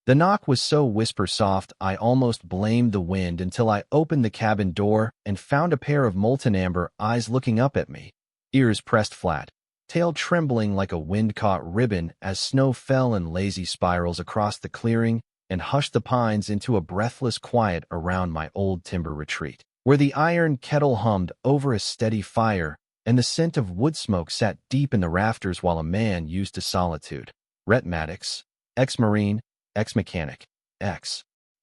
The knock was so whisper-soft I almost blamed the wind until I opened the cabin door and found a pair of molten amber eyes looking up at me, ears pressed flat, tail trembling like a wind-caught ribbon as snow fell in lazy spirals across the clearing and hushed the pines into a breathless quiet around my old timber retreat, where the iron kettle hummed over a steady fire and the scent of wood smoke sat deep in the rafters while a man used to solitude. Rhett Maddox, ex-Marine, ex-mechanic,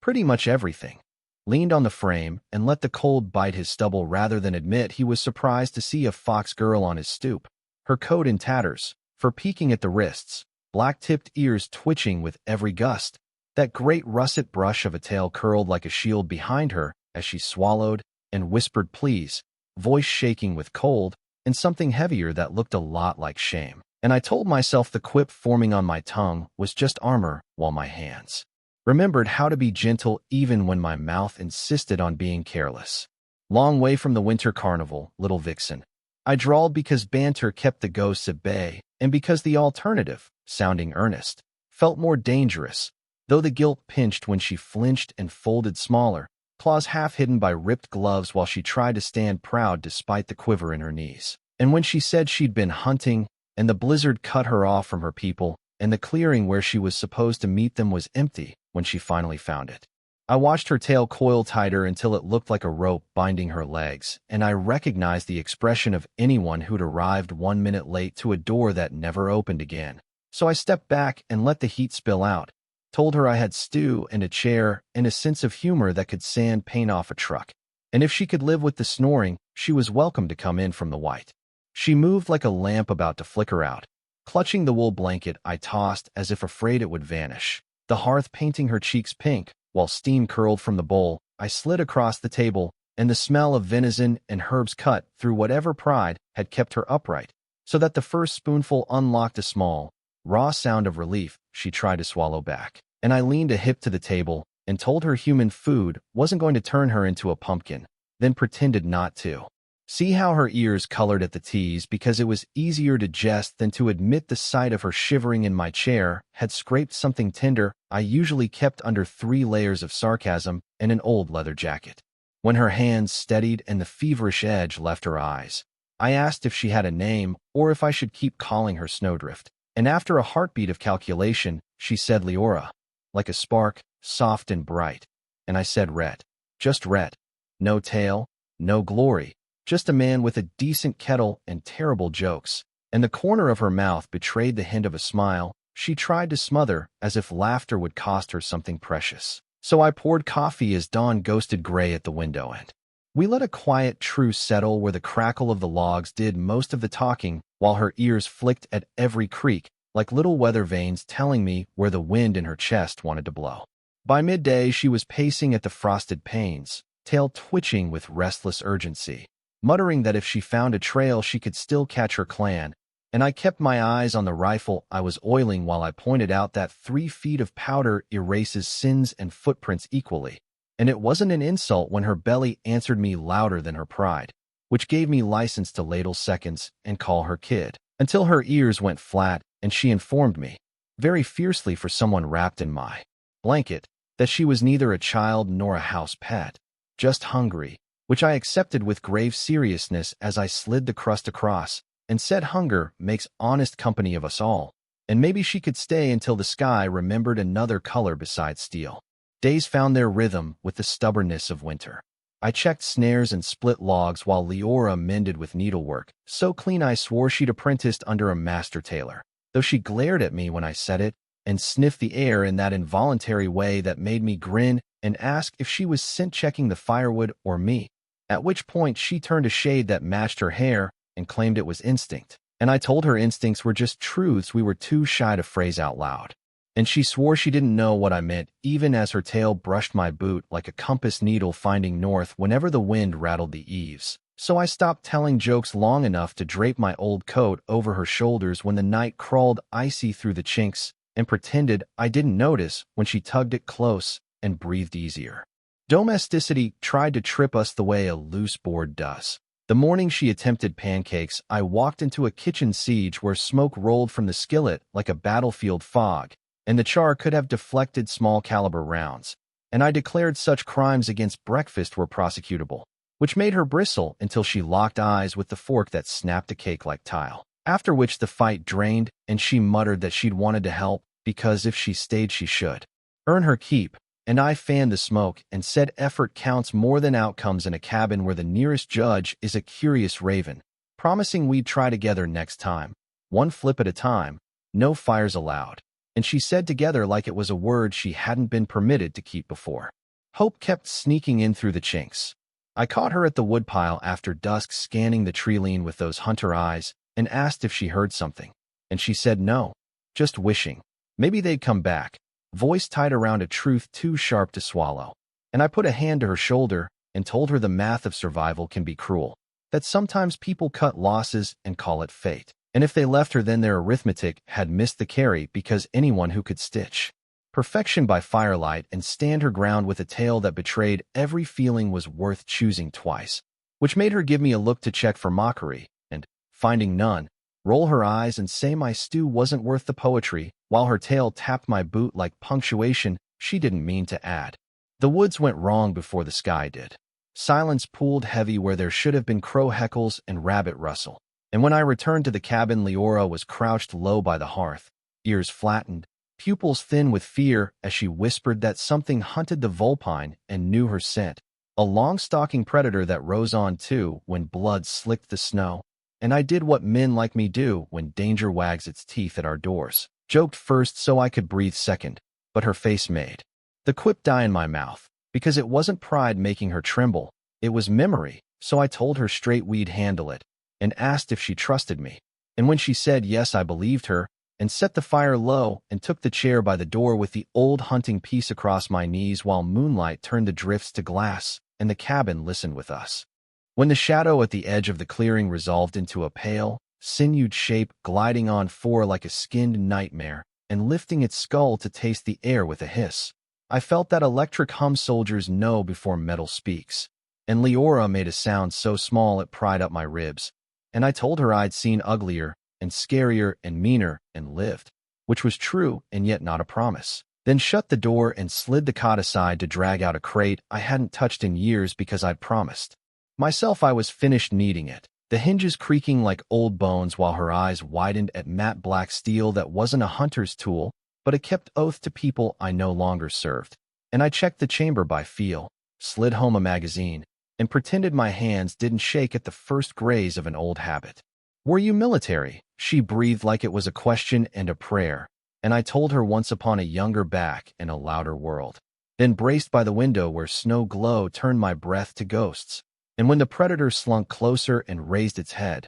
pretty much everything, leaned on the frame and let the cold bite his stubble rather than admit he was surprised to see a fox girl on his stoop, her coat in tatters, fur peeking at the wrists, black-tipped ears twitching with every gust, that great russet brush of a tail curled like a shield behind her as she swallowed and whispered please, voice shaking with cold, and something heavier that looked a lot like shame. And I told myself the quip forming on my tongue was just armor, while my hands remembered how to be gentle even when my mouth insisted on being careless. Long way from the winter carnival, little vixen, I drawled because banter kept the ghosts at bay, and because the alternative, sounding earnest, felt more dangerous, though the guilt pinched when she flinched and folded smaller, claws half hidden by ripped gloves while she tried to stand proud despite the quiver in her knees. And when she said she'd been hunting, and the blizzard cut her off from her people, and the clearing where she was supposed to meet them was empty when she finally found it. I watched her tail coil tighter until it looked like a rope binding her legs, and I recognized the expression of anyone who'd arrived 1 minute late to a door that never opened again. So I stepped back and let the heat spill out, told her I had stew and a chair and a sense of humor that could sand paint off a truck, and if she could live with the snoring, she was welcome to come in from the white. She moved like a lamp about to flicker out. Clutching the wool blanket, I tossed as if afraid it would vanish, the hearth painting her cheeks pink, while steam curled from the bowl. I slid across the table, and the smell of venison and herbs cut through whatever pride had kept her upright, so that the first spoonful unlocked a small, raw sound of relief she tried to swallow back. And I leaned a hip to the table and told her human food wasn't going to turn her into a pumpkin, then pretended not to. See how her ears colored at the tease because it was easier to jest than to admit the sight of her shivering in my chair had scraped something tender I usually kept under 3 layers of sarcasm and an old leather jacket. When her hands steadied and the feverish edge left her eyes, I asked if she had a name or if I should keep calling her Snowdrift, and after a heartbeat of calculation, she said Leora, like a spark, soft and bright, and I said Rhett, just Rhett, no tail, no glory. Just a man with a decent kettle and terrible jokes, and the corner of her mouth betrayed the hint of a smile she tried to smother as if laughter would cost her something precious. So I poured coffee as dawn ghosted gray at the window and we let a quiet truce settle where the crackle of the logs did most of the talking while her ears flicked at every creak like little weather vanes telling me where the wind in her chest wanted to blow. By midday she was pacing at the frosted panes, tail twitching with restless urgency, muttering that if she found a trail she could still catch her clan, and I kept my eyes on the rifle I was oiling while I pointed out that 3 feet of powder erases sins and footprints equally, and it wasn't an insult when her belly answered me louder than her pride, which gave me license to ladle seconds and call her kid, until her ears went flat and she informed me, very fiercely for someone wrapped in my blanket, that she was neither a child nor a house pet, just hungry, which I accepted with grave seriousness as I slid the crust across and said hunger makes honest company of us all, and maybe she could stay until the sky remembered another color besides steel. Days found their rhythm with the stubbornness of winter. I checked snares and split logs while Leora mended with needlework, so clean I swore she'd apprenticed under a master tailor, though she glared at me when I said it and sniffed the air in that involuntary way that made me grin and ask if she was scent-checking the firewood or me, at which point she turned a shade that matched her hair and claimed it was instinct, and I told her instincts were just truths we were too shy to phrase out loud. And she swore she didn't know what I meant even as her tail brushed my boot like a compass needle finding north whenever the wind rattled the eaves. So I stopped telling jokes long enough to drape my old coat over her shoulders when the night crawled icy through the chinks and pretended I didn't notice when she tugged it close and breathed easier. Domesticity tried to trip us the way a loose board does. The morning she attempted pancakes, I walked into a kitchen siege where smoke rolled from the skillet like a battlefield fog, and the char could have deflected small-caliber rounds, and I declared such crimes against breakfast were prosecutable, which made her bristle until she locked eyes with the fork that snapped a cake-like tile. After which the fight drained, and she muttered that she'd wanted to help because if she stayed she should earn her keep, and I fanned the smoke and said effort counts more than outcomes in a cabin where the nearest judge is a curious raven, promising we'd try together next time, one flip at a time, no fires allowed. And she said together like it was a word she hadn't been permitted to keep before. Hope kept sneaking in through the chinks. I caught her at the woodpile after dusk scanning the tree-line with those hunter eyes and asked if she heard something. And she said no, just wishing. Maybe they'd come back, voice tied around a truth too sharp to swallow. And I put a hand to her shoulder and told her the math of survival can be cruel, that sometimes people cut losses and call it fate. And if they left her, then their arithmetic had missed the carry because anyone who could stitch perfection by firelight and stand her ground with a tale that betrayed every feeling was worth choosing twice, which made her give me a look to check for mockery, and, finding none, roll her eyes and say my stew wasn't worth the poetry, while her tail tapped my boot like punctuation she didn't mean to add. The woods went wrong before the sky did. Silence pooled heavy where there should have been crow heckles and rabbit rustle. And when I returned to the cabin, Leora was crouched low by the hearth, ears flattened, pupils thin with fear as she whispered that something hunted the vulpine and knew her scent, a long-stalking predator that rose on too when blood slicked the snow. And I did what men like me do when danger wags its teeth at our doors. Joked first so I could breathe second, but her face made the quip die in my mouth, because it wasn't pride making her tremble, it was memory, so I told her straight we'd handle it, and asked if she trusted me. And when she said yes, I believed her, and set the fire low and took the chair by the door with the old hunting piece across my knees while moonlight turned the drifts to glass, and the cabin listened with us. When the shadow at the edge of the clearing resolved into a pale, sinewed shape gliding on four like a skinned nightmare, and lifting its skull to taste the air with a hiss, I felt that electric hum soldiers know before metal speaks. And Leora made a sound so small it pried up my ribs, and I told her I'd seen uglier and scarier and meaner and lived, which was true and yet not a promise. Then shut the door and slid the cot aside to drag out a crate I hadn't touched in years because I'd promised myself I was finished kneading it, the hinges creaking like old bones while her eyes widened at matte black steel that wasn't a hunter's tool, but a kept oath to people I no longer served. And I checked the chamber by feel, slid home a magazine, and pretended my hands didn't shake at the first graze of an old habit. "Were you military?" she breathed like it was a question and a prayer, and I told her once upon a younger back in a louder world. Then braced by the window where snow glow turned my breath to ghosts, and when the predator slunk closer and raised its head,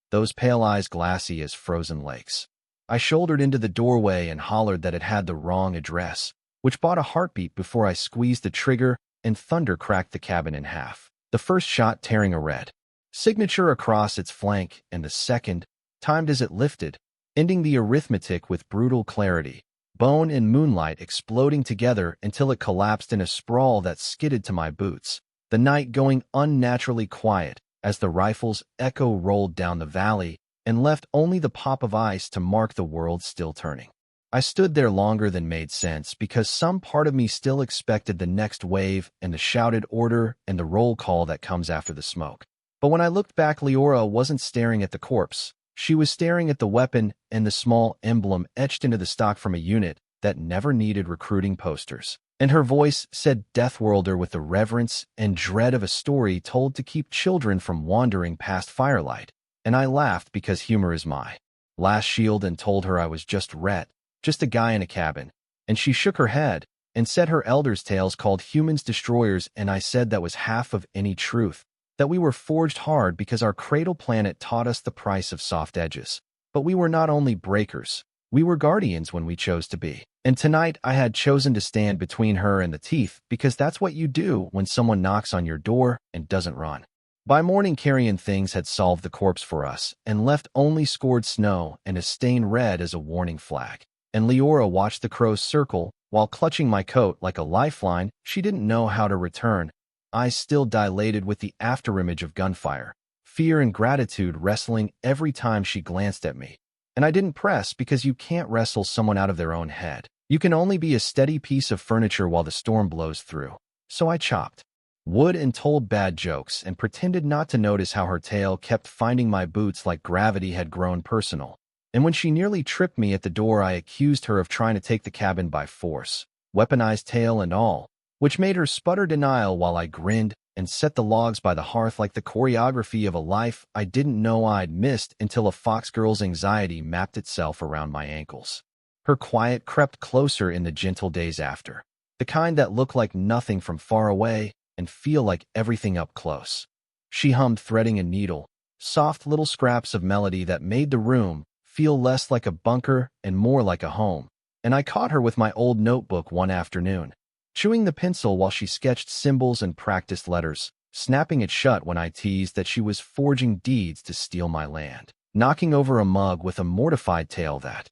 those pale eyes glassy as frozen lakes, I shouldered into the doorway and hollered that it had the wrong address, which bought a heartbeat before I squeezed the trigger and thunder cracked the cabin in half. The first shot tearing a red signature across its flank, and the second, timed as it lifted, ending the arithmetic with brutal clarity, bone and moonlight exploding together until it collapsed in a sprawl that skidded to my boots, the night going unnaturally quiet as the rifle's echo rolled down the valley and left only the pop of ice to mark the world still turning. I stood there longer than made sense because some part of me still expected the next wave and the shouted order and the roll call that comes after the smoke. But when I looked back, Leora wasn't staring at the corpse. She was staring at the weapon and the small emblem etched into the stock from a unit that never needed recruiting posters. And her voice said Deathworlder with the reverence and dread of a story told to keep children from wandering past firelight. And I laughed because humor is my last shield and told her I was just Rhett, just a guy in a cabin. And she shook her head and said her elders' tales called humans destroyers, and I said that was half of any truth, that we were forged hard because our cradle planet taught us the price of soft edges. But we were not only breakers, we were guardians when we chose to be. And tonight I had chosen to stand between her and the teeth because that's what you do when someone knocks on your door and doesn't run. By morning, carrion things had solved the corpse for us and left only scored snow and a stain red as a warning flag. And Leora watched the crows circle while clutching my coat like a lifeline she didn't know how to return, eyes still dilated with the afterimage of gunfire, fear and gratitude wrestling every time she glanced at me. And I didn't press because you can't wrestle someone out of their own head. You can only be a steady piece of furniture while the storm blows through. So I chopped wood and told bad jokes and pretended not to notice how her tail kept finding my boots like gravity had grown personal. And when she nearly tripped me at the door, I accused her of trying to take the cabin by force, weaponized tail and all, which made her sputter denial while I grinned and set the logs by the hearth like the choreography of a life I didn't know I'd missed until a fox girl's anxiety mapped itself around my ankles. Her quiet crept closer in the gentle days after, the kind that look like nothing from far away and feel like everything up close. She hummed threading a needle, soft little scraps of melody that made the room feel less like a bunker and more like a home. And I caught her with my old notebook one afternoon, chewing the pencil while she sketched symbols and practiced letters, snapping it shut when I teased that she was forging deeds to steal my land, knocking over a mug with a mortified tail that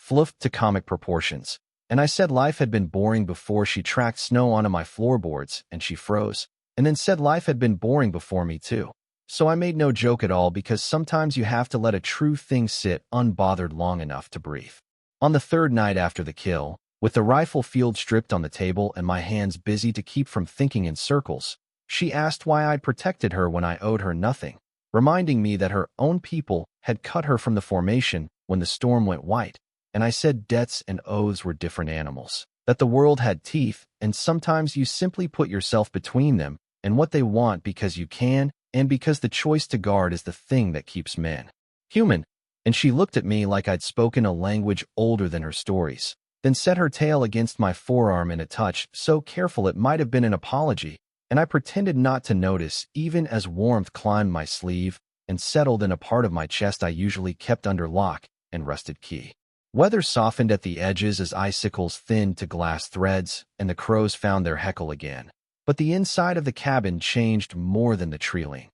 fluffed to comic proportions. And I said life had been boring before she tracked snow onto my floorboards, and she froze, and then said life had been boring before me too. So I made no joke at all because sometimes you have to let a true thing sit unbothered long enough to breathe. On the third night after the kill, with the rifle field stripped on the table and my hands busy to keep from thinking in circles, she asked why I'd protected her when I owed her nothing, reminding me that her own people had cut her from the formation when the storm went white. And I said debts and oaths were different animals, that the world had teeth, and sometimes you simply put yourself between them and what they want because you can, and because the choice to guard is the thing that keeps men human. And she looked at me like I'd spoken a language older than her stories, then set her tail against my forearm in a touch so careful it might have been an apology, and I pretended not to notice even as warmth climbed my sleeve and settled in a part of my chest I usually kept under lock and rusted key. Weather softened at the edges as icicles thinned to glass threads, and the crows found their heckle again. But the inside of the cabin changed more than the trailing.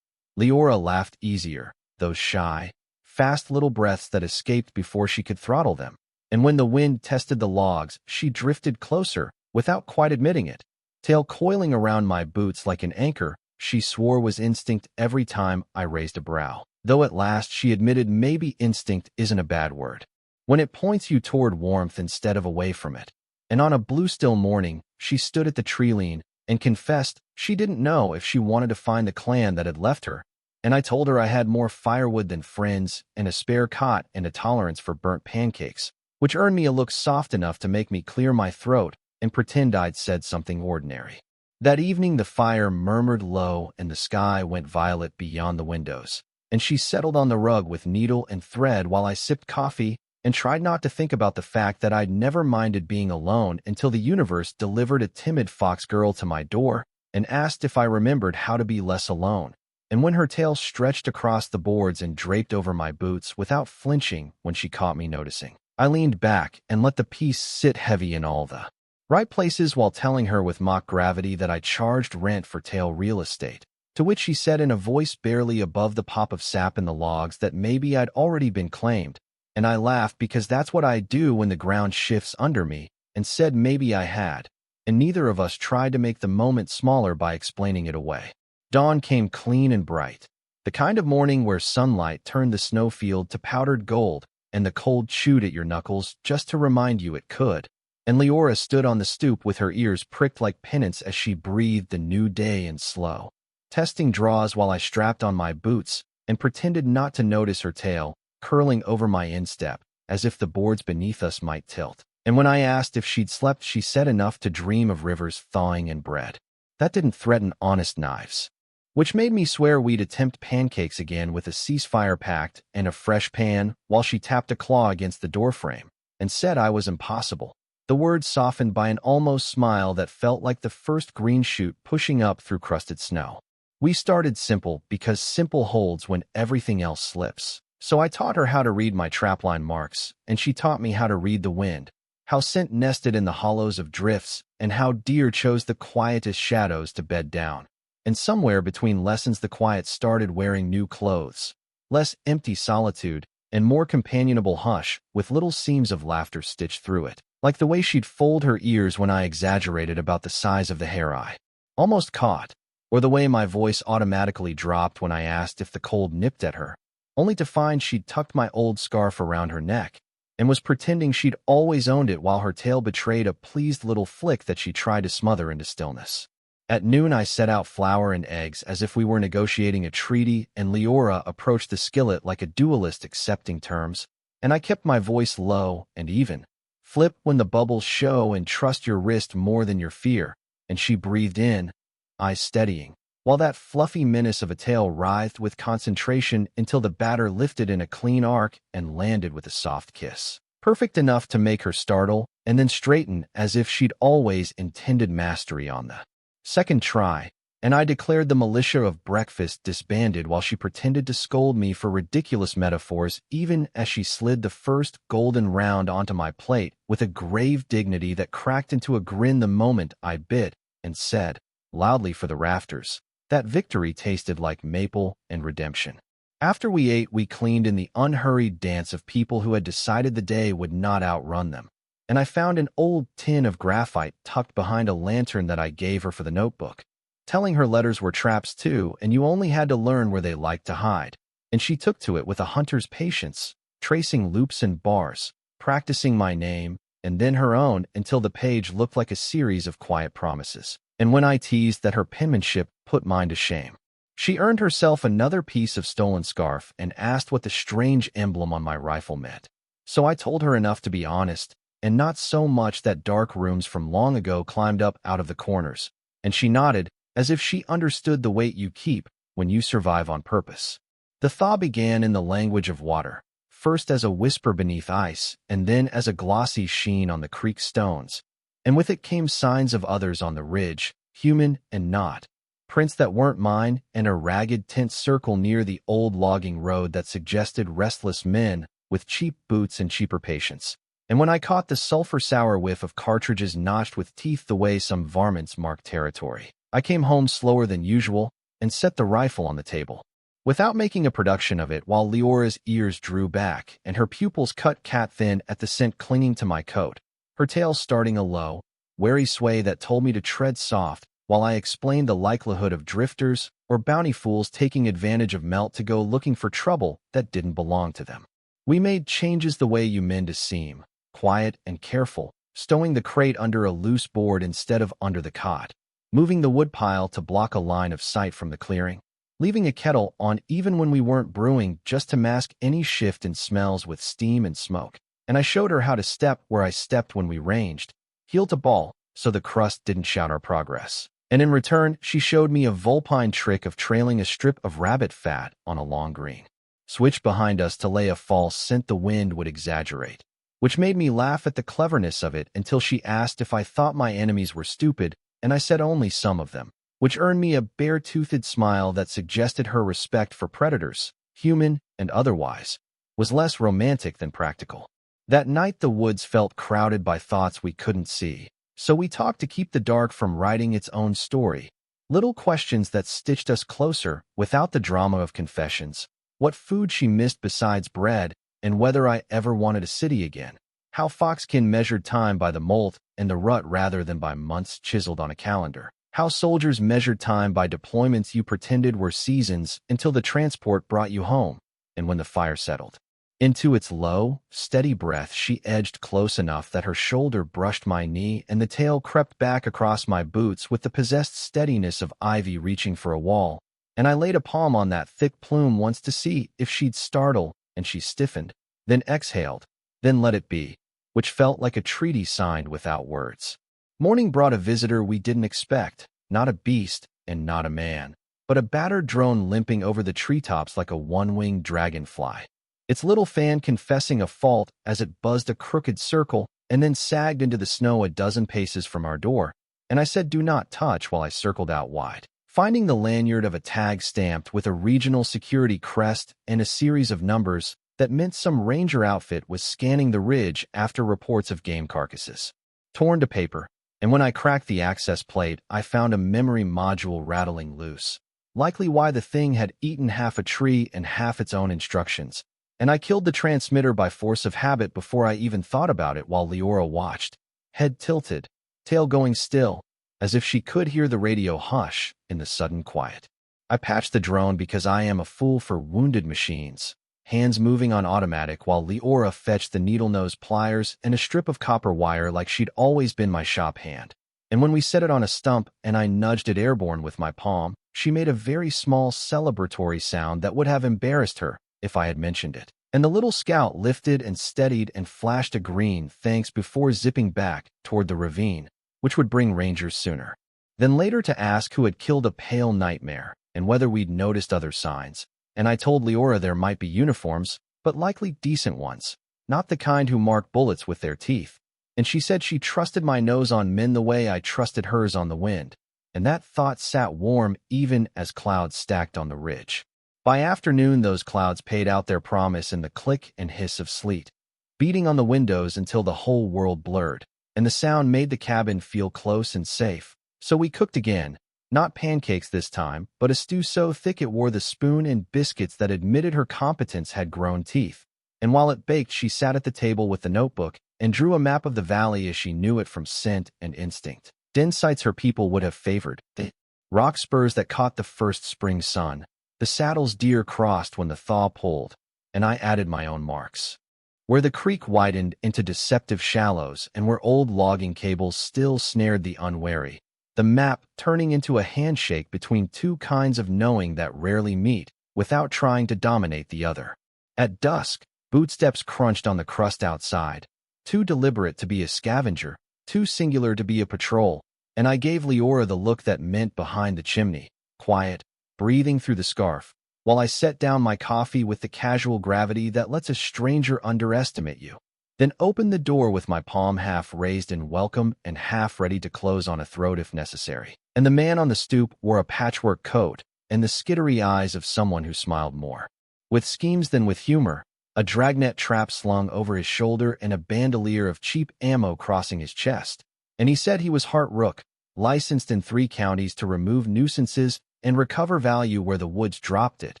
Leora laughed easier, those shy, fast little breaths that escaped before she could throttle them. And when the wind tested the logs, she drifted closer, without quite admitting it. Tail coiling around my boots like an anchor, she swore was instinct every time I raised a brow. Though at last she admitted maybe instinct isn't a bad word, when it points you toward warmth instead of away from it. And on a blue still morning, she stood at the tree and confessed she didn't know if she wanted to find the clan that had left her. And I told her I had more firewood than friends and a spare cot and a tolerance for burnt pancakes, which earned me a look soft enough to make me clear my throat and pretend I'd said something ordinary. That evening the fire murmured low and the sky went violet beyond the windows, and she settled on the rug with needle and thread while I sipped coffee and tried not to think about the fact that I'd never minded being alone until the universe delivered a timid fox girl to my door and asked if I remembered how to be less alone. And when her tail stretched across the boards and draped over my boots without flinching when she caught me noticing, I leaned back and let the piece sit heavy in all the right places while telling her with mock gravity that I charged rent for tail real estate, to which she said in a voice barely above the pop of sap in the logs that maybe I'd already been claimed. And I laughed because that's what I do when the ground shifts under me, and said maybe I had, and neither of us tried to make the moment smaller by explaining it away. Dawn came clean and bright, the kind of morning where sunlight turned the snowfield to powdered gold and the cold chewed at your knuckles just to remind you it could. And Leora stood on the stoop with her ears pricked like pennants as she breathed a new day in slow, testing draws while I strapped on my boots and pretended not to notice her tail curling over my instep, as if the boards beneath us might tilt. And when I asked if she'd slept, she said enough to dream of rivers thawing and bread that didn't threaten honest knives, which made me swear we'd attempt pancakes again with a ceasefire pact and a fresh pan while she tapped a claw against the doorframe and said I was impossible. The words softened by an almost smile that felt like the first green shoot pushing up through crusted snow. We started simple because simple holds when everything else slips. So I taught her how to read my trapline marks, and she taught me how to read the wind, how scent nested in the hollows of drifts, and how deer chose the quietest shadows to bed down. And somewhere between lessons the quiet started wearing new clothes, less empty solitude, and more companionable hush, with little seams of laughter stitched through it, like the way she'd fold her ears when I exaggerated about the size of the hair I almost caught, or the way my voice automatically dropped when I asked if the cold nipped at her, only to find she'd tucked my old scarf around her neck and was pretending she'd always owned it while her tail betrayed a pleased little flick that she tried to smother into stillness. At noon, I set out flour and eggs as if we were negotiating a treaty, and Leora approached the skillet like a duelist accepting terms, and I kept my voice low and even. Flip when the bubbles show and trust your wrist more than your fear, and she breathed in, eyes steadying, while that fluffy menace of a tail writhed with concentration until the batter lifted in a clean arc and landed with a soft kiss. Perfect enough to make her startle and then straighten as if she'd always intended mastery on the second try, and I declared the militia of breakfast disbanded while she pretended to scold me for ridiculous metaphors even as she slid the first golden round onto my plate with a grave dignity that cracked into a grin the moment I bit and said, loudly for the rafters, that victory tasted like maple and redemption. After we ate, we cleaned in the unhurried dance of people who had decided the day would not outrun them, and I found an old tin of graphite tucked behind a lantern that I gave her for the notebook, telling her letters were traps too, and you only had to learn where they liked to hide. And she took to it with a hunter's patience, tracing loops and bars, practicing my name, and then her own until the page looked like a series of quiet promises. And when I teased that her penmanship put mine to shame, she earned herself another piece of stolen scarf and asked what the strange emblem on my rifle meant. So I told her enough to be honest, and not so much that dark rooms from long ago climbed up out of the corners, and she nodded, as if she understood the weight you keep when you survive on purpose. The thaw began in the language of water, first as a whisper beneath ice, and then as a glossy sheen on the creek stones, and with it came signs of others on the ridge, human and not, prints that weren't mine, and a ragged tent circle near the old logging road that suggested restless men with cheap boots and cheaper patience. And when I caught the sulfur-sour whiff of cartridges notched with teeth the way some varmints mark territory, I came home slower than usual and set the rifle on the table, without making a production of it, while Leora's ears drew back and her pupils cut cat-thin at the scent clinging to my coat, her tail starting a low, wary sway that told me to tread soft while I explained the likelihood of drifters or bounty fools taking advantage of melt to go looking for trouble that didn't belong to them. We made changes the way you men to seem, quiet and careful, stowing the crate under a loose board instead of under the cot, moving the woodpile to block a line of sight from the clearing, leaving a kettle on even when we weren't brewing just to mask any shift in smells with steam and smoke. And I showed her how to step where I stepped when we ranged, heel to ball, so the crust didn't shout our progress. And in return, she showed me a vulpine trick of trailing a strip of rabbit fat on a long green switch behind us to lay a false scent the wind would exaggerate, which made me laugh at the cleverness of it until she asked if I thought my enemies were stupid, and I said only some of them, which earned me a bare-toothed smile that suggested her respect for predators, human and otherwise, was less romantic than practical. That night the woods felt crowded by thoughts we couldn't see, so we talked to keep the dark from writing its own story. Little questions that stitched us closer without the drama of confessions. What food she missed besides bread, and whether I ever wanted a city again. How Foxkin measured time by the molt and the rut rather than by months chiseled on a calendar. How soldiers measured time by deployments you pretended were seasons until the transport brought you home, and when the fire settled into its low, steady breath, she edged close enough that her shoulder brushed my knee and the tail crept back across my boots with the possessed steadiness of ivy reaching for a wall, and I laid a palm on that thick plume once to see if she'd startle, and she stiffened, then exhaled, then let it be, which felt like a treaty signed without words. Morning brought a visitor we didn't expect, not a beast and not a man, but a battered drone limping over the treetops like a one-winged dragonfly, its little fan confessing a fault as it buzzed a crooked circle and then sagged into the snow a dozen paces from our door, and I said do not touch while I circled out wide, finding the lanyard of a tag stamped with a regional security crest and a series of numbers that meant some ranger outfit was scanning the ridge after reports of game carcasses. Torn to paper, and when I cracked the access plate, I found a memory module rattling loose, likely why the thing had eaten half a tree and half its own instructions, and I killed the transmitter by force of habit before I even thought about it while Leora watched, head tilted, tail going still, as if she could hear the radio hush in the sudden quiet. I patched the drone because I am a fool for wounded machines, hands moving on automatic while Leora fetched the needle-nose pliers and a strip of copper wire like she'd always been my shop hand. And when we set it on a stump and I nudged it airborne with my palm, she made a very small celebratory sound that would have embarrassed her if I had mentioned it. And the little scout lifted and steadied and flashed a green thanks before zipping back toward the ravine, which would bring rangers sooner. Then later to ask who had killed a pale nightmare and whether we'd noticed other signs. And I told Leora there might be uniforms, but likely decent ones, not the kind who mark bullets with their teeth. And she said she trusted my nose on men the way I trusted hers on the wind. And that thought sat warm even as clouds stacked on the ridge. By afternoon, those clouds paid out their promise in the click and hiss of sleet, beating on the windows until the whole world blurred, and the sound made the cabin feel close and safe. So we cooked again, not pancakes this time, but a stew so thick it wore the spoon and biscuits that admitted her competence had grown teeth. And while it baked, she sat at the table with the notebook and drew a map of the valley as she knew it from scent and instinct. Den sites her people would have favored, the rock spurs that caught the first spring sun, the saddles deer crossed when the thaw pulled, and I added my own marks. Where the creek widened into deceptive shallows and where old logging cables still snared the unwary, the map turning into a handshake between two kinds of knowing that rarely meet without trying to dominate the other. At dusk, bootsteps crunched on the crust outside, too deliberate to be a scavenger, too singular to be a patrol, and I gave Leora the look that meant behind the chimney, quiet, breathing through the scarf, while I set down my coffee with the casual gravity that lets a stranger underestimate you. Then opened the door with my palm half raised in welcome and half ready to close on a throat if necessary. And the man on the stoop wore a patchwork coat and the skittery eyes of someone who smiled more with schemes than with humor, a dragnet trap slung over his shoulder and a bandolier of cheap ammo crossing his chest. And he said he was Hart Rook, licensed in 3 counties to remove nuisances and recover value where the woods dropped it,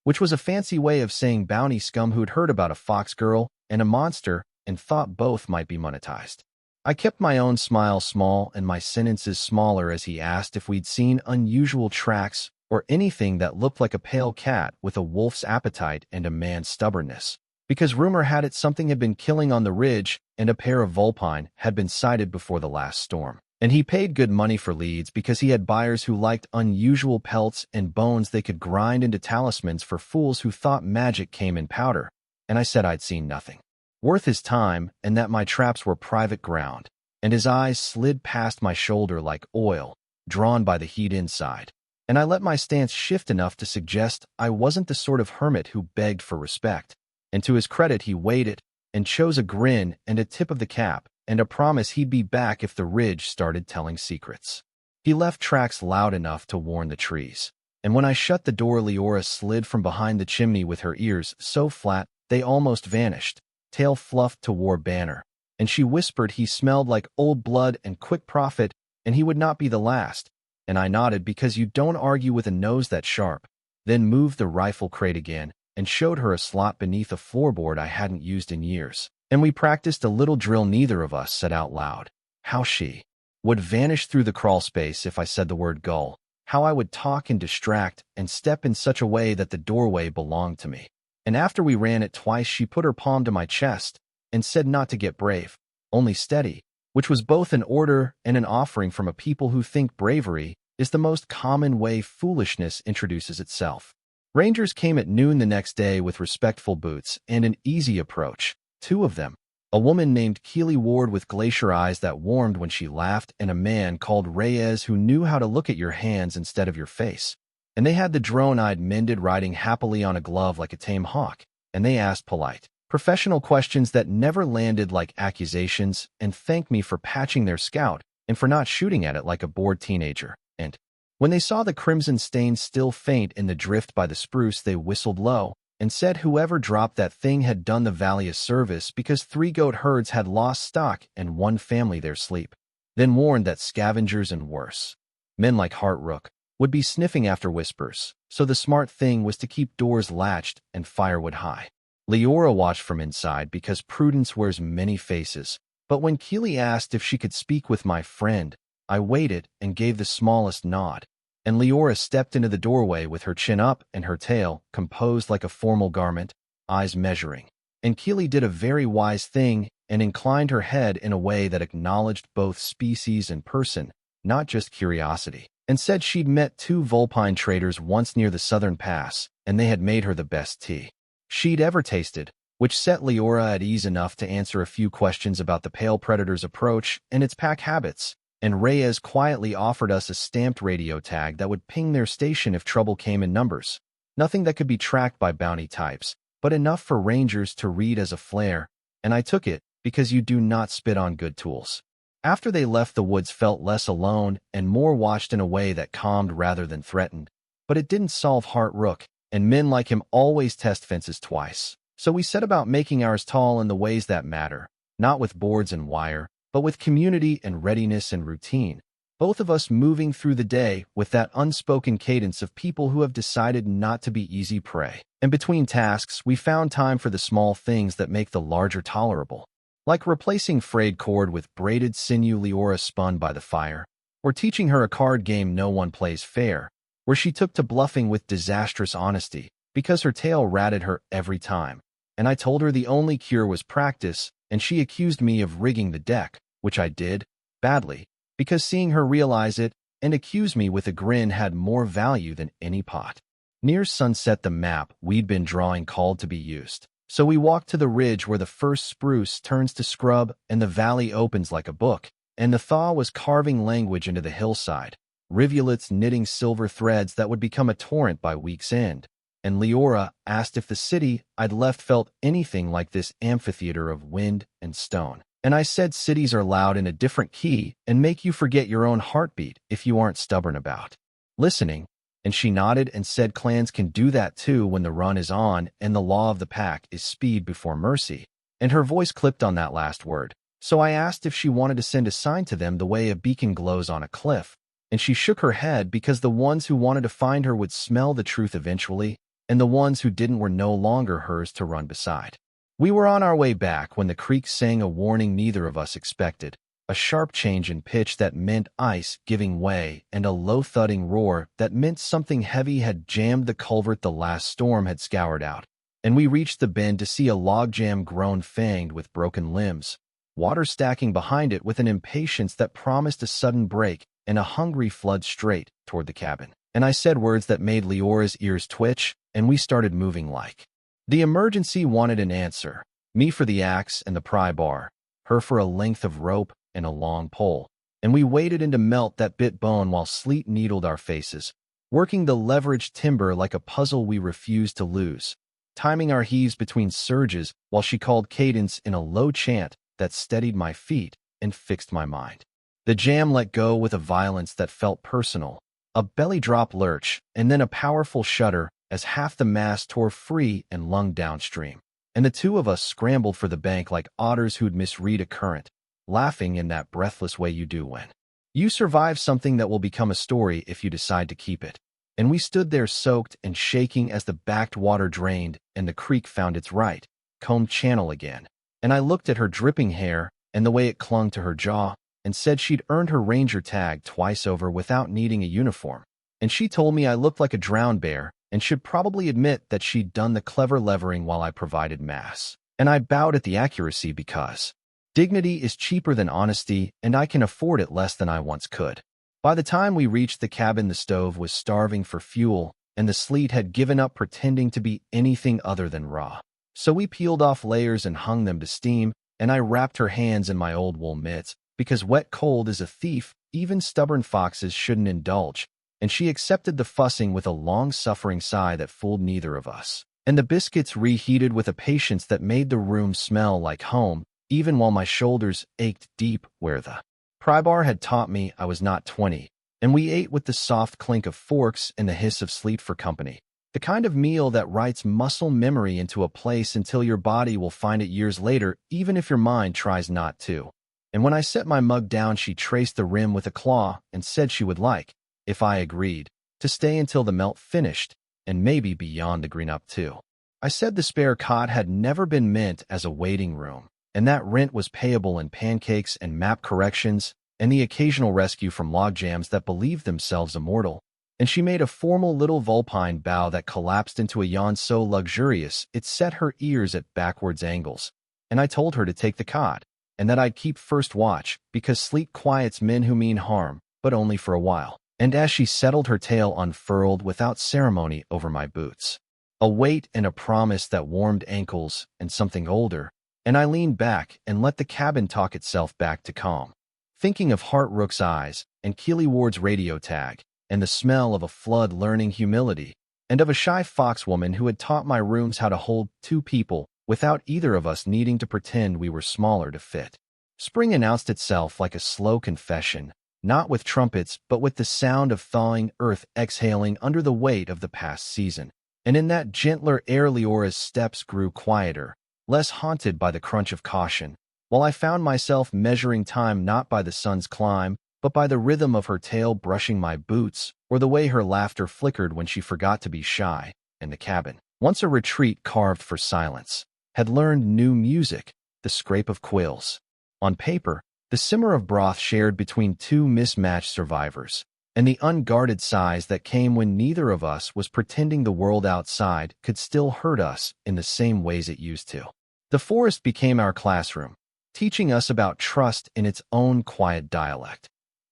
which was a fancy way of saying bounty scum who'd heard about a fox girl and a monster and thought both might be monetized. I kept my own smile small and my sentences smaller as he asked if we'd seen unusual tracks or anything that looked like a pale cat with a wolf's appetite and a man's stubbornness, because rumor had it something had been killing on the ridge and a pair of vulpine had been sighted before the last storm. And he paid good money for leads because he had buyers who liked unusual pelts and bones they could grind into talismans for fools who thought magic came in powder. And I said I'd seen nothing worth his time and that my traps were private ground. And his eyes slid past my shoulder like oil, drawn by the heat inside. And I let my stance shift enough to suggest I wasn't the sort of hermit who begged for respect. And to his credit, he weighed it and chose a grin and a tip of the cap and a promise he'd be back if the ridge started telling secrets. He left tracks loud enough to warn the trees. And when I shut the door, Leora slid from behind the chimney with her ears so flat they almost vanished, tail fluffed to war banner. And she whispered he smelled like old blood and quick profit, and he would not be the last. And I nodded because you don't argue with a nose that sharp, then moved the rifle crate again and showed her a slot beneath a floorboard I hadn't used in years. And we practiced a little drill neither of us said out loud. How she would vanish through the crawl space if I said the word gull. How I would talk and distract and step in such a way that the doorway belonged to me. And after we ran it twice, she put her palm to my chest and said not to get brave, only steady, which was both an order and an offering from a people who think bravery is the most common way foolishness introduces itself. Rangers came at noon the next day with respectful boots and an easy approach. 2 of them, a woman named Keely Ward with glacier eyes that warmed when she laughed, and a man called Reyes who knew how to look at your hands instead of your face. And they had the drone-eyed Mended riding happily on a glove like a tame hawk, and they asked polite, professional questions that never landed like accusations and thanked me for patching their scout and for not shooting at it like a bored teenager. And when they saw the crimson stain still faint in the drift by the spruce, they whistled low and said whoever dropped that thing had done the valley a service because 3 goat herds had lost stock and 1 family their sleep. Then warned that scavengers and worse, men like Hart Rook, would be sniffing after whispers, so the smart thing was to keep doors latched and firewood high. Leora watched from inside because prudence wears many faces, but when Keely asked if she could speak with my friend, I waited and gave the smallest nod. And Leora stepped into the doorway with her chin up and her tail composed like a formal garment, eyes measuring. And Keely did a very wise thing and inclined her head in a way that acknowledged both species and person, not just curiosity, and said she'd met 2 vulpine traders once near the southern pass, and they had made her the best tea she'd ever tasted, which set Leora at ease enough to answer a few questions about the pale predator's approach and its pack habits. And Reyes quietly offered us a stamped radio tag that would ping their station if trouble came in numbers. Nothing that could be tracked by bounty types, but enough for rangers to read as a flare, and I took it because you do not spit on good tools. After they left, the woods felt less alone and more watched in a way that calmed rather than threatened. But it didn't solve Hart Rook, and men like him always test fences twice. So we set about making ours tall in the ways that matter, not with boards and wire, but with community and readiness and routine. Both of us moving through the day with that unspoken cadence of people who have decided not to be easy prey. And between tasks, we found time for the small things that make the larger tolerable. Like replacing frayed cord with braided sinew Leora spun by the fire, or teaching her a card game no one plays fair, where she took to bluffing with disastrous honesty, because her tail ratted her every time. And I told her the only cure was practice, and she accused me of rigging the deck, which I did, badly, because seeing her realize it and accuse me with a grin had more value than any pot. Near sunset, the map we'd been drawing called to be used. So we walked to the ridge where the first spruce turns to scrub and the valley opens like a book, and the thaw was carving language into the hillside, rivulets knitting silver threads that would become a torrent by week's end. And Leora asked if the city I'd left felt anything like this amphitheater of wind and stone. And I said cities are loud in a different key and make you forget your own heartbeat if you aren't stubborn about listening. And she nodded and said clans can do that too when the run is on and the law of the pack is speed before mercy. And her voice clipped on that last word. So I asked if she wanted to send a sign to them the way a beacon glows on a cliff. And she shook her head because the ones who wanted to find her would smell the truth eventually, and the ones who didn't were no longer hers to run beside. We were on our way back when the creek sang a warning neither of us expected. A sharp change in pitch that meant ice giving way, and a low thudding roar that meant something heavy had jammed the culvert the last storm had scoured out. And we reached the bend to see a logjam grown fanged with broken limbs, water stacking behind it with an impatience that promised a sudden break and a hungry flood straight toward the cabin. And I said words that made Leora's ears twitch, and we started moving like. The emergency wanted an answer, me for the axe and the pry bar, her for a length of rope and a long pole, and we waded in to melt that bit bone while sleet needled our faces, working the leveraged timber like a puzzle we refused to lose, timing our heaves between surges while she called cadence in a low chant that steadied my feet and fixed my mind. The jam let go with a violence that felt personal, a belly-drop lurch, and then a powerful shudder as half the mast tore free and lunged downstream. And the two of us scrambled for the bank like otters who'd misread a current, laughing in that breathless way you do when you survive something that will become a story if you decide to keep it. And we stood there soaked and shaking as the backed water drained and the creek found its right, combed channel again. And I looked at her dripping hair and the way it clung to her jaw and said she'd earned her ranger tag twice over without needing a uniform. And she told me I looked like a drowned bear and should probably admit that she'd done the clever levering while I provided mass. And I bowed at the accuracy because dignity is cheaper than honesty, and I can afford it less than I once could. By the time we reached the cabin, the stove was starving for fuel, and the sleet had given up pretending to be anything other than raw. So we peeled off layers and hung them to steam, and I wrapped her hands in my old wool mitts, because wet cold is a thief even stubborn foxes shouldn't indulge, and she accepted the fussing with a long-suffering sigh that fooled neither of us. And the biscuits reheated with a patience that made the room smell like home, even while my shoulders ached deep where the pry bar had taught me I was not 20, and we ate with the soft clink of forks and the hiss of sleet for company. The kind of meal that writes muscle memory into a place until your body will find it years later, even if your mind tries not to. And when I set my mug down, she traced the rim with a claw and said she would like, if I agreed, to stay until the melt finished, and maybe beyond the green up too. I said the spare cot had never been meant as a waiting room, and that rent was payable in pancakes and map corrections, and the occasional rescue from logjams that believed themselves immortal. and she made a formal little vulpine bow that collapsed into a yawn so luxurious it set her ears at backwards angles. And I told her to take the cot, and that I'd keep first watch, because sleep quiets men who mean harm, but only for a while. And as she settled, her tail unfurled without ceremony over my boots. A weight and a promise that warmed ankles, and something older, and I leaned back and let the cabin talk itself back to calm. Thinking of Hart Rook's eyes, and Keely Ward's radio tag, and the smell of a flood learning humility, and of a shy foxwoman who had taught my rooms how to hold two people without either of us needing to pretend we were smaller to fit. Spring announced itself like a slow confession, not with trumpets but with the sound of thawing earth exhaling under the weight of the past season. And in that gentler air Leora's steps grew quieter, less haunted by the crunch of caution, while I found myself measuring time not by the sun's climb, but by the rhythm of her tail brushing my boots, or the way her laughter flickered when she forgot to be shy. And the cabin, once a retreat carved for silence, had learned new music, the scrape of quills. On paper, the simmer of broth shared between two mismatched survivors, and the unguarded sighs that came when neither of us was pretending the world outside could still hurt us in the same ways it used to. The forest became our classroom, teaching us about trust in its own quiet dialect.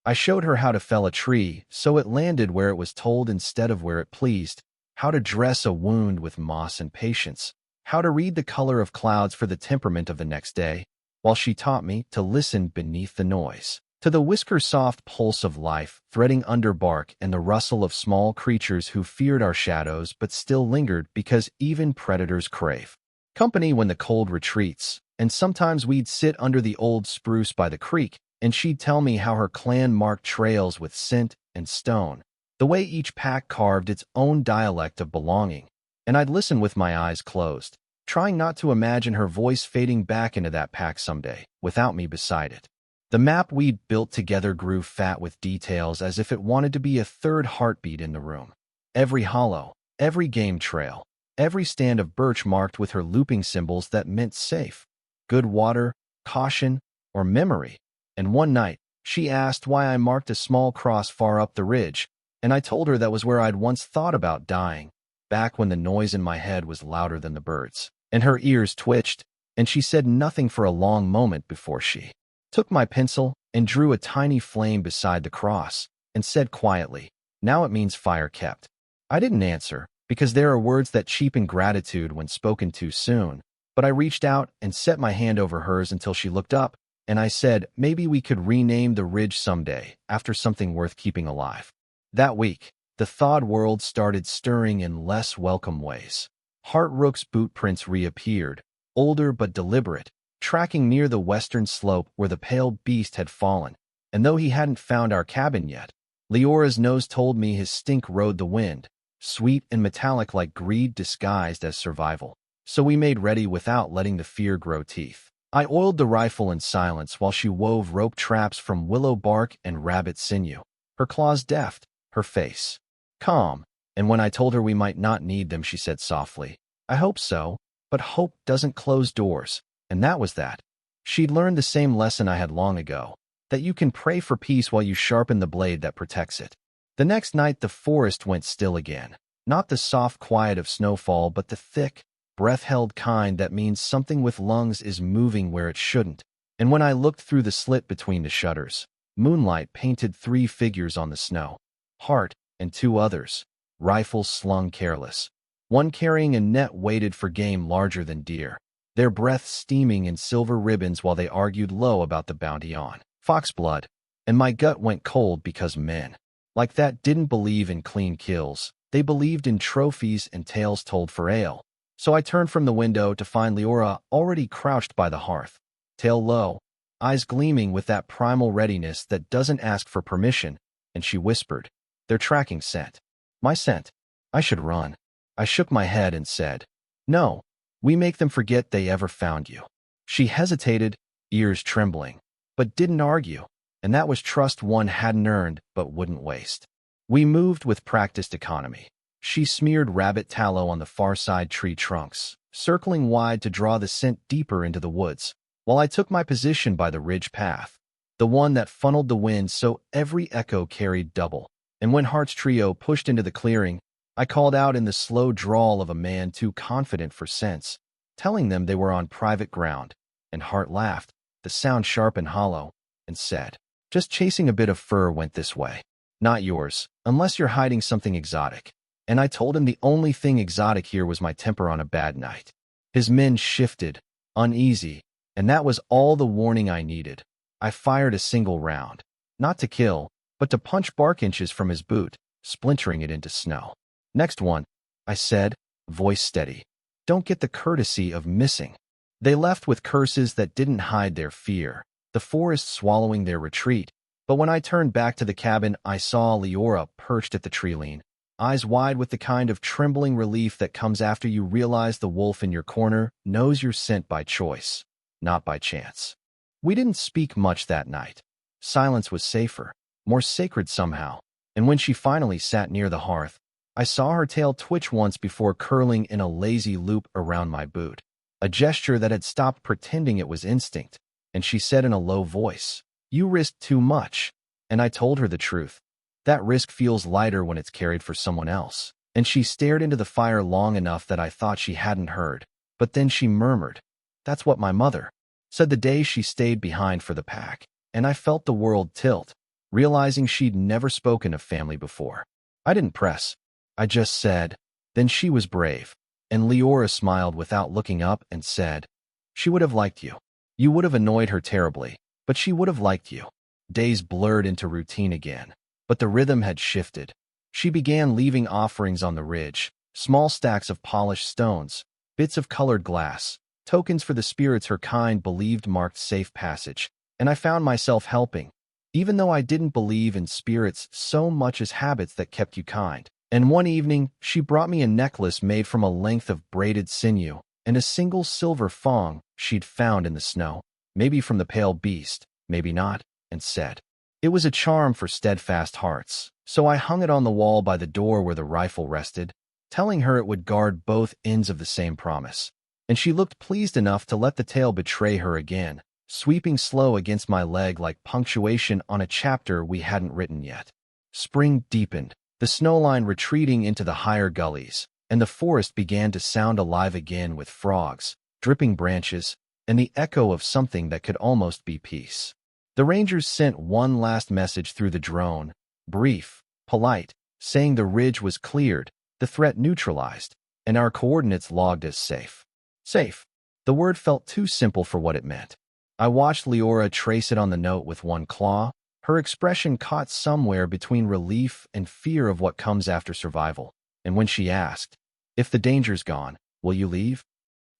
I showed her how to fell a tree so it landed where it was told instead of where it pleased, how to dress a wound with moss and patience, how to read the color of clouds for the temperament of the next day, while she taught me to listen beneath the noise, to the whisker-soft pulse of life threading under bark and the rustle of small creatures who feared our shadows but still lingered because even predators crave company when the cold retreats. And sometimes we'd sit under the old spruce by the creek, and she'd tell me how her clan marked trails with scent and stone, the way each pack carved its own dialect of belonging. And I'd listen with my eyes closed, trying not to imagine her voice fading back into that pack someday, without me beside it. The map we'd built together grew fat with details as if it wanted to be a third heartbeat in the room. Every hollow, every game trail, every stand of birch marked with her looping symbols that meant safe, good water, caution, or memory. And one night, she asked why I marked a small cross far up the ridge, and I told her that was where I'd once thought about dying, back when the noise in my head was louder than the birds. And her ears twitched, and she said nothing for a long moment before she took my pencil and drew a tiny flame beside the cross, and said quietly, "Now it means fire kept." I didn't answer, because there are words that cheapen gratitude when spoken too soon, but I reached out and set my hand over hers until she looked up, and I said maybe we could rename the ridge someday after something worth keeping alive. That week, the thawed world started stirring in less welcome ways. Hart Rook's boot prints reappeared, older but deliberate, tracking near the western slope where the pale beast had fallen. And though he hadn't found our cabin yet, Leora's nose told me his stink rode the wind, sweet and metallic like greed disguised as survival. So we made ready without letting the fear grow teeth. I oiled the rifle in silence while she wove rope traps from willow bark and rabbit sinew, her claws deft, her face calm. And when I told her we might not need them, she said softly, "I hope so, but hope doesn't close doors." And that was that. She'd learned the same lesson I had long ago, that you can pray for peace while you sharpen the blade that protects it. The next night the forest went still again, not the soft quiet of snowfall but the thick, breath-held kind that means something with lungs is moving where it shouldn't. And when I looked through the slit between the shutters, moonlight painted 3 figures on the snow. Hart and 2 others, rifles slung careless. One carrying a net weighted for game larger than deer, their breath steaming in silver ribbons while they argued low about the bounty on foxblood. And my gut went cold because men like that didn't believe in clean kills. They believed in trophies and tales told for ale. So I turned from the window to find Leora already crouched by the hearth, tail low, eyes gleaming with that primal readiness that doesn't ask for permission, and she whispered, "They're tracking scent." My scent. I should run. I shook my head and said, "No, we make them forget they ever found you." She hesitated, ears trembling, but didn't argue, and that was trust one hadn't earned but wouldn't waste. We moved with practiced economy. She smeared rabbit tallow on the far side tree trunks, circling wide to draw the scent deeper into the woods, while I took my position by the ridge path, the one that funneled the wind so every echo carried double. And when Hart's trio pushed into the clearing, I called out in the slow drawl of a man too confident for sense, telling them they were on private ground, and Hart laughed, the sound sharp and hollow, and said, "Just chasing a bit of fur went this way. Not yours, unless you're hiding something exotic." And I told him the only thing exotic here was my temper on a bad night. His men shifted, uneasy, and that was all the warning I needed. I fired a single round, not to kill, but to punch bark inches from his boot, splintering it into snow. "Next one," I said, voice steady. "Don't get the courtesy of missing." They left with curses that didn't hide their fear, the forest swallowing their retreat. But when I turned back to the cabin, I saw Leora perched at the tree-line, eyes wide with the kind of trembling relief that comes after you realize the wolf in your corner knows your scent by choice, not by chance. We didn't speak much that night. Silence was safer, more sacred somehow, and when she finally sat near the hearth, I saw her tail twitch once before curling in a lazy loop around my boot, a gesture that had stopped pretending it was instinct, and she said in a low voice, "You risked too much." And I told her the truth. That risk feels lighter when it's carried for someone else. And she stared into the fire long enough that I thought she hadn't heard, but then she murmured, "That's what my mother said the day she stayed behind for the pack." And I felt the world tilt, realizing she'd never spoken of family before. I didn't press. I just said, "Then she was brave." And Leora smiled without looking up and said, "She would have liked you. You would have annoyed her terribly, but she would have liked you." Days blurred into routine again, but the rhythm had shifted. She began leaving offerings on the ridge, small stacks of polished stones, bits of colored glass, tokens for the spirits her kind believed marked safe passage, and I found myself helping, even though I didn't believe in spirits so much as habits that kept you kind. And one evening, she brought me a necklace made from a length of braided sinew and a single silver thong she'd found in the snow, maybe from the pale beast, maybe not, and said, "It was a charm for steadfast hearts." So I hung it on the wall by the door where the rifle rested, telling her it would guard both ends of the same promise. And she looked pleased enough to let the tale betray her again, sweeping slow against my leg like punctuation on a chapter we hadn't written yet. Spring deepened, the snowline retreating into the higher gullies, and the forest began to sound alive again with frogs, dripping branches, and the echo of something that could almost be peace. The rangers sent one last message through the drone, brief, polite, saying the ridge was cleared, the threat neutralized, and our coordinates logged as safe. Safe. The word felt too simple for what it meant. I watched Leora trace it on the note with one claw, her expression caught somewhere between relief and fear of what comes after survival. And when she asked, "If the danger's gone, will you leave?"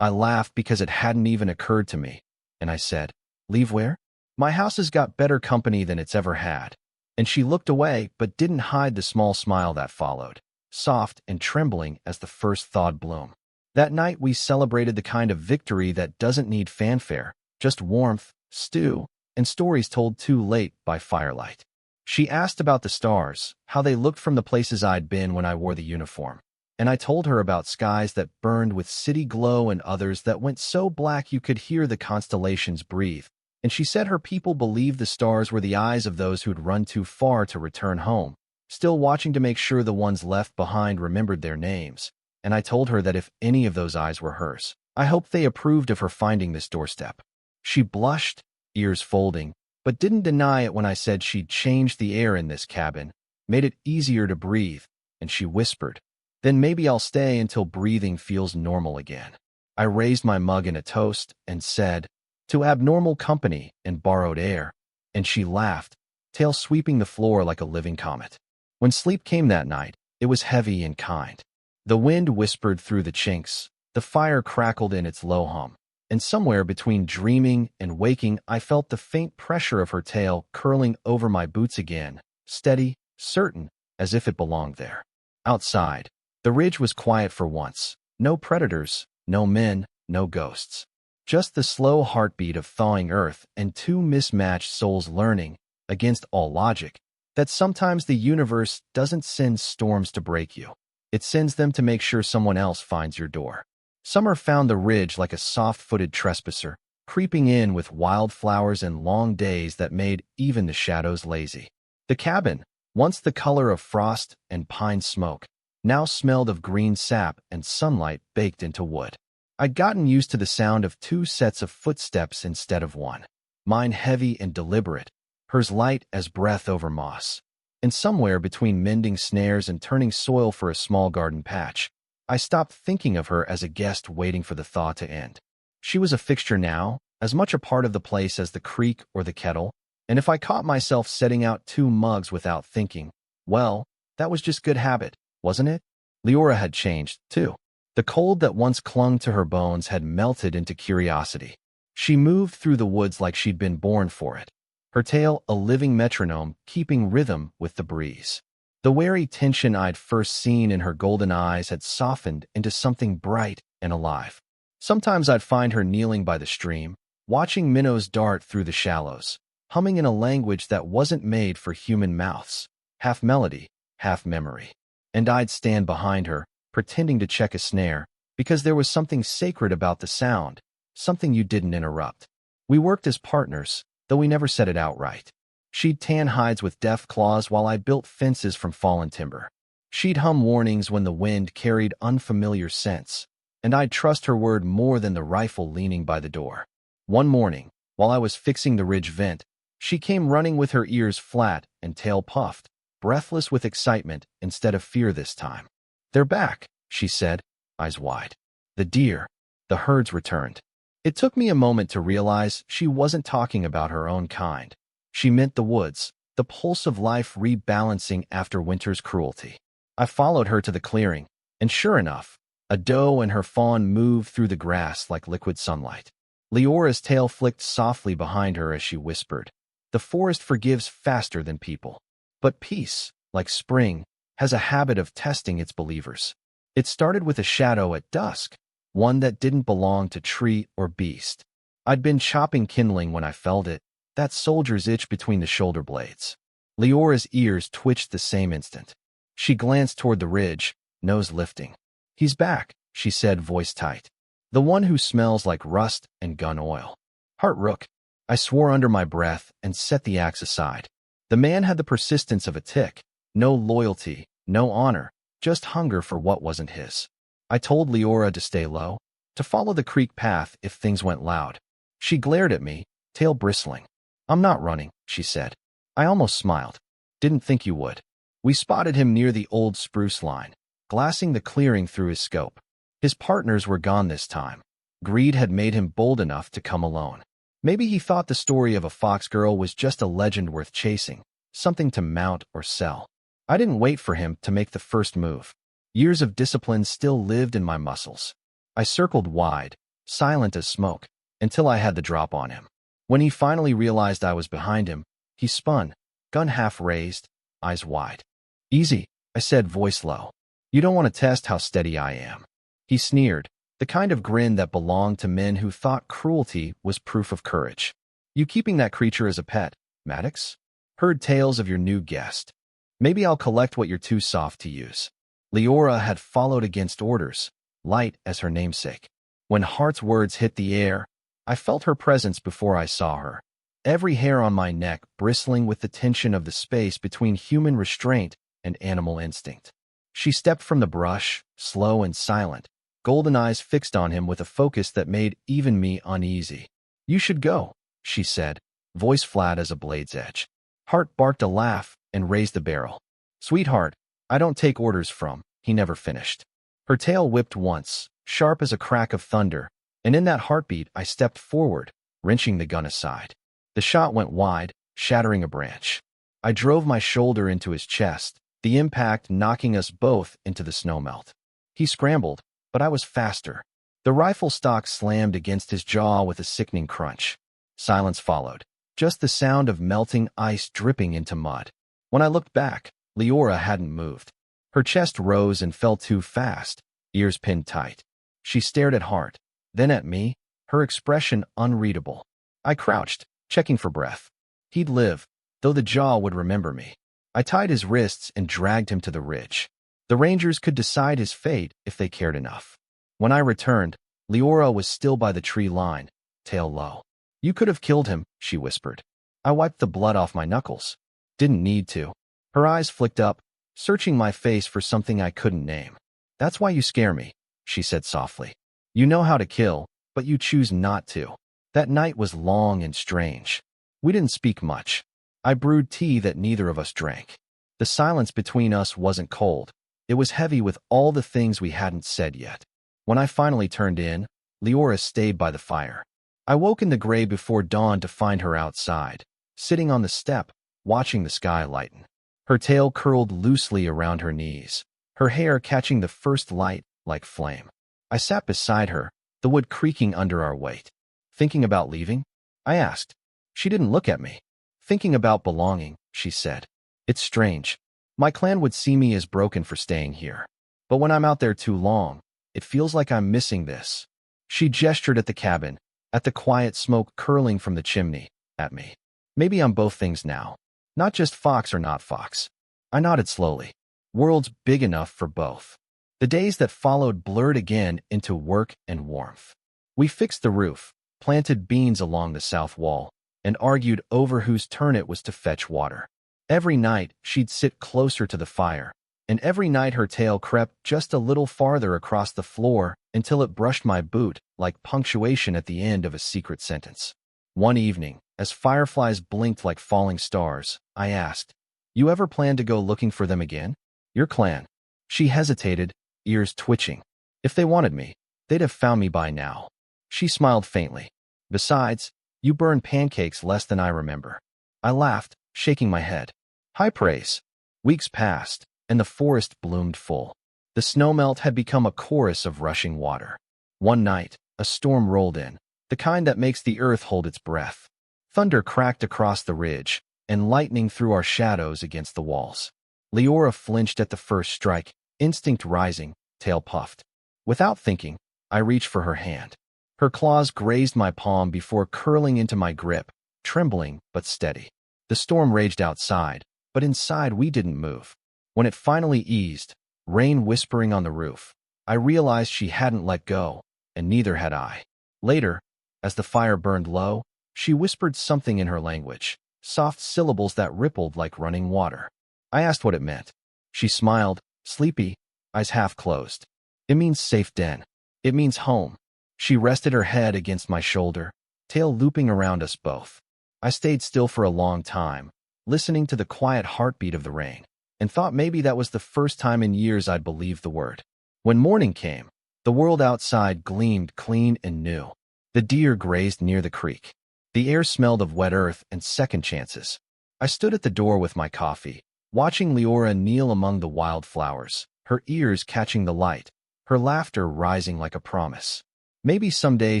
I laughed because it hadn't even occurred to me, and I said, "Leave where? My house has got better company than it's ever had." And she looked away but didn't hide the small smile that followed, soft and trembling as the first thawed bloom. That night we celebrated the kind of victory that doesn't need fanfare, just warmth, stew, and stories told too late by firelight. She asked about the stars, how they looked from the places I'd been when I wore the uniform. And I told her about skies that burned with city glow and others that went so black you could hear the constellations breathe. And she said her people believed the stars were the eyes of those who'd run too far to return home, still watching to make sure the ones left behind remembered their names. And I told her that if any of those eyes were hers, I hoped they approved of her finding this doorstep. She blushed, ears folding, but didn't deny it when I said she'd changed the air in this cabin, made it easier to breathe, and she whispered, "Then maybe I'll stay until breathing feels normal again." I raised my mug in a toast and said, "To abnormal company and borrowed air," and she laughed, tail sweeping the floor like a living comet. When sleep came that night, it was heavy and kind. The wind whispered through the chinks, the fire crackled in its low hum, and somewhere between dreaming and waking I felt the faint pressure of her tail curling over my boots again, steady, certain, as if it belonged there. Outside, the ridge was quiet for once. No predators, no men, no ghosts. Just the slow heartbeat of thawing earth and two mismatched souls learning, against all logic, that sometimes the universe doesn't send storms to break you. It sends them to make sure someone else finds your door. Summer found the ridge like a soft-footed trespasser, creeping in with wildflowers and long days that made even the shadows lazy. The cabin, once the color of frost and pine smoke, now smelled of green sap and sunlight baked into wood. I'd gotten used to the sound of two sets of footsteps instead of one, mine heavy and deliberate, hers light as breath over moss. And somewhere between mending snares and turning soil for a small garden patch, I stopped thinking of her as a guest waiting for the thaw to end. She was a fixture now, as much a part of the place as the creek or the kettle, and if I caught myself setting out 2 mugs without thinking, well, that was just good habit, wasn't it? Leora had changed, too. The cold that once clung to her bones had melted into curiosity. She moved through the woods like she'd been born for it, her tail a living metronome keeping rhythm with the breeze. The wary tension I'd first seen in her golden eyes had softened into something bright and alive. Sometimes I'd find her kneeling by the stream, watching minnows dart through the shallows, humming in a language that wasn't made for human mouths, half melody, half memory. And I'd stand behind her, pretending to check a snare, because there was something sacred about the sound, something you didn't interrupt. We worked as partners, though we never said it outright. She'd tan hides with deft claws while I built fences from fallen timber. She'd hum warnings when the wind carried unfamiliar scents, and I'd trust her word more than the rifle leaning by the door. One morning, while I was fixing the ridge vent, she came running with her ears flat and tail puffed, breathless with excitement instead of fear this time. "They're back," she said, eyes wide. "The deer, the herds returned." It took me a moment to realize she wasn't talking about her own kind. She meant the woods, the pulse of life rebalancing after winter's cruelty. I followed her to the clearing, and sure enough, a doe and her fawn moved through the grass like liquid sunlight. Leora's tail flicked softly behind her as she whispered, "The forest forgives faster than people. But peace, like spring, has a habit of testing its believers." It started with a shadow at dusk, one that didn't belong to tree or beast. I'd been chopping kindling when I felt it, that soldier's itch between the shoulder blades. Leora's ears twitched the same instant. She glanced toward the ridge, nose lifting. "He's back," she said, voice tight. "The one who smells like rust and gun oil." Heart rook. I swore under my breath and set the axe aside. The man had the persistence of a tick. No loyalty, no honor, just hunger for what wasn't his. I told Leora to stay low, to follow the creek path if things went loud. She glared at me, tail bristling. "I'm not running," she said. I almost smiled. "Didn't think you would." We spotted him near the old spruce line, glassing the clearing through his scope. His partners were gone this time. Greed had made him bold enough to come alone. Maybe he thought the story of a fox girl was just a legend worth chasing, something to mount or sell. I didn't wait for him to make the first move. Years of discipline still lived in my muscles. I circled wide, silent as smoke, until I had the drop on him. When he finally realized I was behind him, he spun, gun half raised, eyes wide. "Easy," I said, voice low. "You don't want to test how steady I am." He sneered, the kind of grin that belonged to men who thought cruelty was proof of courage. "You keeping that creature as a pet, Maddox? Heard tales of your new guest. Maybe I'll collect what you're too soft to use." Leora had followed against orders, light as her namesake. When Hart's words hit the air, I felt her presence before I saw her. Every hair on my neck bristling with the tension of the space between human restraint and animal instinct. She stepped from the brush, slow and silent, golden eyes fixed on him with a focus that made even me uneasy. "You should go," she said, voice flat as a blade's edge. Hart barked a laugh and raised the barrel. "Sweetheart, I don't take orders from," he never finished. Her tail whipped once, sharp as a crack of thunder, and in that heartbeat I stepped forward, wrenching the gun aside. The shot went wide, shattering a branch. I drove my shoulder into his chest, the impact knocking us both into the snowmelt. He scrambled, but I was faster. The rifle stock slammed against his jaw with a sickening crunch. Silence followed, just the sound of melting ice dripping into mud. When I looked back, Leora hadn't moved. Her chest rose and fell too fast, ears pinned tight. She stared at Hart, then at me, her expression unreadable. I crouched, checking for breath. He'd live, though the jaw would remember me. I tied his wrists and dragged him to the ridge. The rangers could decide his fate if they cared enough. When I returned, Leora was still by the tree line, tail low. "You could have killed him," she whispered. I wiped the blood off my knuckles. "Didn't need to." Her eyes flicked up, searching my face for something I couldn't name. "That's why you scare me," she said softly. "You know how to kill, but you choose not to." That night was long and strange. We didn't speak much. I brewed tea that neither of us drank. The silence between us wasn't cold. It was heavy with all the things we hadn't said yet. When I finally turned in, Leora stayed by the fire. I woke in the gray before dawn to find her outside, sitting on the step, watching the sky lighten. Her tail curled loosely around her knees, her hair catching the first light like flame. I sat beside her, the wood creaking under our weight. "Thinking about leaving?" I asked. She didn't look at me. "Thinking about belonging," she said. "It's strange. My clan would see me as broken for staying here. But when I'm out there too long, it feels like I'm missing this." She gestured at the cabin, at the quiet smoke curling from the chimney, at me. "Maybe I'm both things now. Not just fox or not fox." I nodded slowly. Worlds big enough for both. The days that followed blurred again into work and warmth. We fixed the roof, planted beans along the south wall, and argued over whose turn it was to fetch water. Every night, she'd sit closer to the fire, and every night her tail crept just a little farther across the floor until it brushed my boot like punctuation at the end of a secret sentence. One evening, as fireflies blinked like falling stars, I asked, "You ever plan to go looking for them again? Your clan?" She hesitated, ears twitching. "If they wanted me, they'd have found me by now." She smiled faintly. "Besides, you burn pancakes less than I remember." I laughed, shaking my head. High praise. Weeks passed, and the forest bloomed full. The snowmelt had become a chorus of rushing water. One night, a storm rolled in, the kind that makes the earth hold its breath. Thunder cracked across the ridge, and lightning threw our shadows against the walls. Leora flinched at the first strike, instinct rising, tail puffed. Without thinking, I reached for her hand. Her claws grazed my palm before curling into my grip, trembling but steady. The storm raged outside, but inside we didn't move. When it finally eased, rain whispering on the roof, I realized she hadn't let go, and neither had I. Later, as the fire burned low, she whispered something in her language, soft syllables that rippled like running water. I asked what it meant. She smiled, sleepy, eyes half closed. "It means safe den. It means home." She rested her head against my shoulder, tail looping around us both. I stayed still for a long time, listening to the quiet heartbeat of the rain, and thought maybe that was the first time in years I'd believed the word. When morning came, the world outside gleamed clean and new. The deer grazed near the creek. The air smelled of wet earth and second chances. I stood at the door with my coffee, watching Leora kneel among the wildflowers, her ears catching the light, her laughter rising like a promise. Maybe someday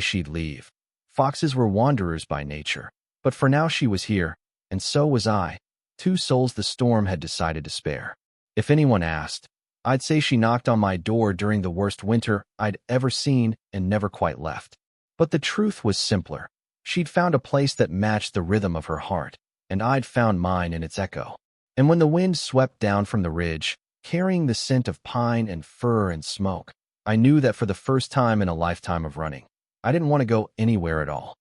she'd leave. Foxes were wanderers by nature, but for now she was here, and so was I, two souls the storm had decided to spare. If anyone asked, I'd say she knocked on my door during the worst winter I'd ever seen and never quite left. But the truth was simpler. She'd found a place that matched the rhythm of her heart, and I'd found mine in its echo. And when the wind swept down from the ridge, carrying the scent of pine and fir and smoke, I knew that for the first time in a lifetime of running, I didn't want to go anywhere at all.